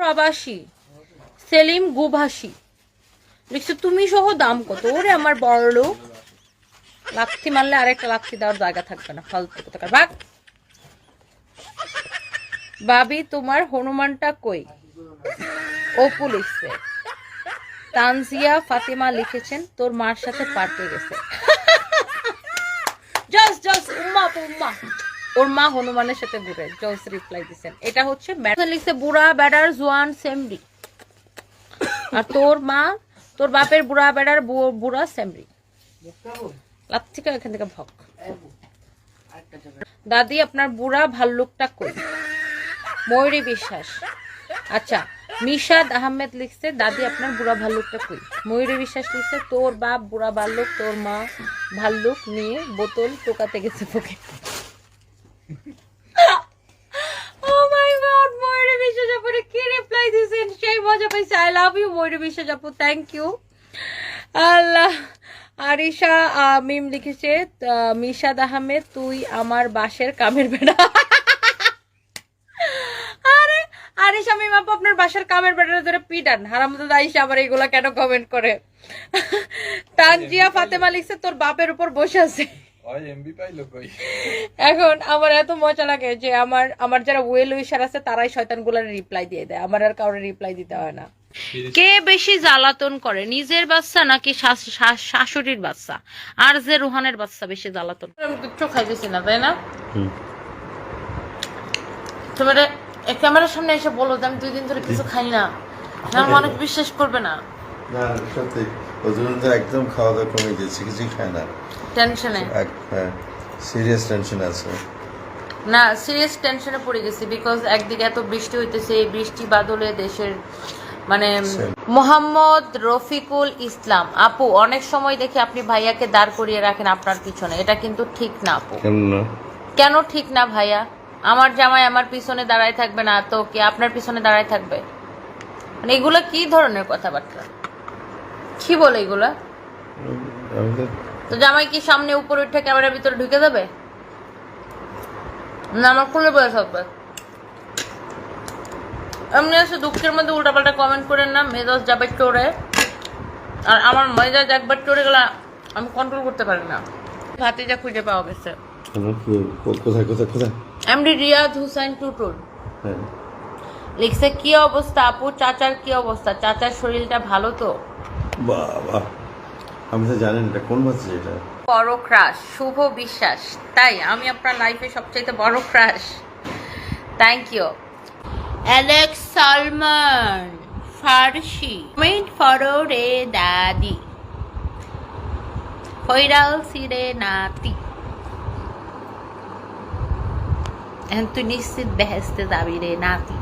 আবাসী সেলিম গুভাসী লিখছে তুমি সহ দাম কত? ওরে আমার বড় লোক, লাথি মারলে আরেকটা লাথি দেওয়ার জায়গা থাকবে না, ফালতু কোথাকার ভাগ। ভাবি তোমার হনুমানটা কই? অপু লিখছে। তানজিয়া ফাতেমা লিখেছেন তোর মার সাথে পার্কে গেছে। জাস্ট উম্মা উম্মা, ওর মা হনুমানের সাথে ঘুরে। জস রিপ্লাই দিছেন। এটা হচ্ছে লিখছে বুড়া বেড়ার জোয়ান সেমরি, আর তোর মা তোর বাপের বুড়া বেড়ার বুড়া সেমরি। লাথি করে এখান থেকে ভক। দাদি আপনার বুড়া ভাল্লুকটা কই? ময়ূরী বিশ্বাস। আচ্ছা, মিশাদ আহমেদ লিখছে দাদি আপনার বুড়া ভাল্লুকটা কই? ময়ূরী বিশ্বাস লিখছে তোর বাপ বুড়া ভাল্লুক, তোর মা ভাল্লুক নিয়ে বোতল টোকাতে গেছে পোকে। ও মাই গড, ময়ূরী বিশ্বাস আপু কি রিপ্লাই দিয়েছেন, সেই মজা পাইছে। আই লাভ ইউ ময়ূরী বিশ্বাস আপু, থ্যাংক ইউ। আল্লাহ। আরিশা মিম লিখেছে মিশাদ আহমেদ তুই আমার বাসের কামের বেড়া। আরে আরিশা মিম আপু আপনার বাসার কামের বেড়াটা ধরে পিটান, হারামজাদা আইসা আবার এগুলা কেন কমেন্ট করে? তানজিয়া ফাতেমা লিখছে তোর বাপের উপর বসে আছে। এখন আমার এত মজা লাগে যে আমার যারা ওয়েল উইশার আছে তারাই শয়তানগুলার রিপ্লাই দিয়ে দেয়, আমার আর কাউরে রিপ্লাই দিতে হয় না। কে বেশি জ্বালাতন করে, নিজের বাচ্চা নাকি শাশুড়ির বাচ্চা? আর যে রুহানের বাচ্চা বেশি জ্বালাতন? আমি কিচ্ছু খাইতেছি না, তাই না? তোমার ক্যামেরার সামনে এসে বলো যে আমি 2 দিন ধরে কিছু খাই না, মানুষ বিশ্বাস করবে না। না সত্যি ওজন তো একদম খাওয়া দাওয়া কমে গেছে, কিছুই খায় না, টেনশনে। হ্যাঁ, সিরিয়াস টেনশন আছে। না, সিরিয়াস টেনশনে পড়ে গেছি, বিকজ একদিকে এত বৃষ্টি হইতেছে, এই বৃষ্টি বাদলে দেশের মানে। মোহাম্মদ রফিকুল ইসলাম আপু অনেক সময় দেখি আপনি ভাইয়াকে দাঁড় করিয়ে রাখেন আপনার পিছনে, এটা কিন্তু ঠিক না আপু। কেন ঠিক না ভাইয়া? আমার জামাই আমার পিছনে দাঁড়ায় থাকবে না তো কি আপনার পিছনে দাঁড়ায় থাকবে? মানে এগুলা কি ধরনের কথাবার্তা, কি বলে এগুলা? তো জামাই কি সামনে উপরে উঠে ক্যামেরার ভিতরে ঢুকে যাবে? না, আমার খুলে বলে থাকবে। এমনি আছে দুঃখের মধ্যে উল্টাপাল্টা কমেন্ট করেন না, মেজাজ যাবে চড়ে। আর আমার মেজাজ একবার চড়ে গেলে আমি কন্ট্রোল করতে পারি না। ভাতিজা খুঁজে পাওয়া গেছে। কোথায় কোথায় কোথায়? এমডি রিয়াদ হুসাইন টুটুল লিখছে কি অবস্থা আপু, চাচার কি অবস্থা? চাচার শরীরটা ভালো তো? বাবা আমি তো জানেন এটা কোন বাচ্চা, এটা বড় ক্রাশ শুভ বিশ্বাস। তাই আমি আপনার লাইফে সবচাইতে বড় crush, thank you. Alex Salman Farsi comment ফরো রে দাদি ফয়রাল সিরে নাতি। এখন তুই নিশ্চিত বেহেস্তে যাবি রে নাতি।